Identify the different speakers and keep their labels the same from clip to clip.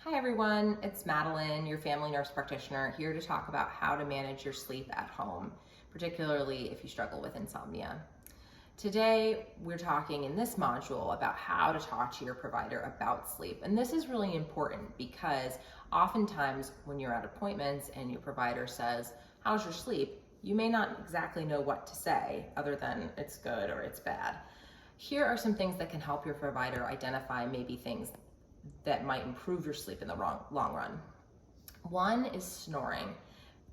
Speaker 1: Hi everyone, it's Madeline, your family nurse practitioner, here to talk about how to manage your sleep at home, particularly if you struggle with insomnia. Today, we're talking in this module about how to talk to your provider about sleep. And this is really important because oftentimes when you're at appointments and your provider says, "How's your sleep?" you may not exactly know what to say other than it's good or it's bad. Here are some things that can help your provider identify maybe things that might improve your sleep in the long run. One is snoring,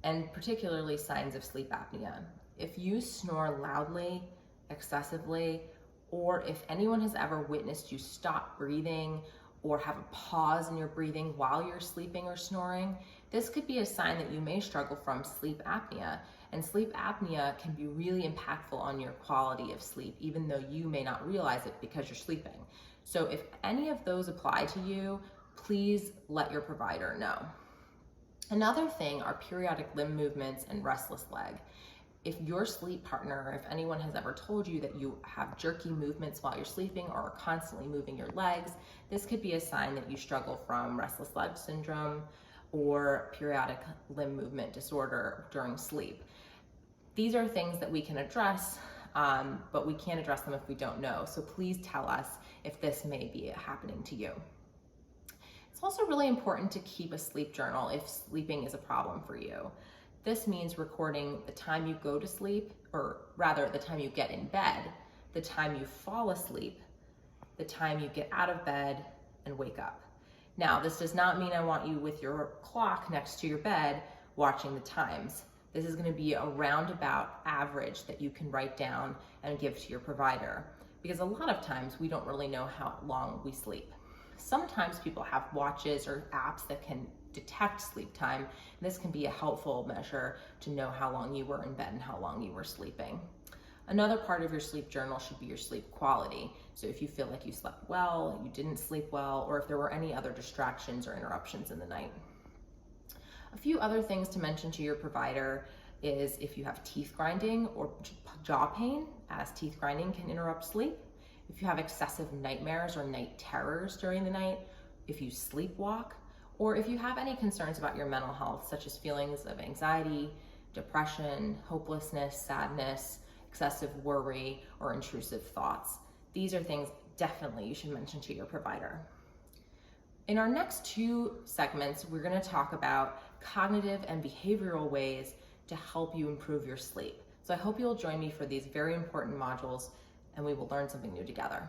Speaker 1: and particularly signs of sleep apnea. If you snore loudly, excessively, or if anyone has ever witnessed you stop breathing or have a pause in your breathing while you're sleeping or snoring, this could be a sign that you may struggle from sleep apnea. And sleep apnea can be really impactful on your quality of sleep, even though you may not realize it because you're sleeping. So if any of those apply to you, please let your provider know. Another thing are periodic limb movements and restless leg. If your sleep partner, or if anyone has ever told you that you have jerky movements while you're sleeping or are constantly moving your legs, this could be a sign that you struggle from restless leg syndrome or periodic limb movement disorder during sleep. These are things that we can address, but we can't address them if we don't know. So please tell us if this may be happening to you. It's also really important to keep a sleep journal if sleeping is a problem for you. This means recording the time you go to sleep, or rather the time you get in bed, the time you fall asleep, the time you get out of bed and wake up. Now, this does not mean I want you with your clock next to your bed watching the times. This is going to be a roundabout average that you can write down and give to your provider, because a lot of times we don't really know how long we sleep. Sometimes people have watches or apps that can detect sleep time, and this can be a helpful measure to know how long you were in bed and how long you were sleeping. Another part of your sleep journal should be your sleep quality. So if you feel like you slept well, you didn't sleep well, or if there were any other distractions or interruptions in the night. A few other things to mention to your provider is if you have teeth grinding or jaw pain, as teeth grinding can interrupt sleep. If you have excessive nightmares or night terrors during the night, if you sleepwalk, or if you have any concerns about your mental health, such as feelings of anxiety, depression, hopelessness, sadness, excessive worry, or intrusive thoughts. These are things definitely you should mention to your provider. In our next two segments, we're going to talk about cognitive and behavioral ways to help you improve your sleep. So I hope you'll join me for these very important modules, and we will learn something new together.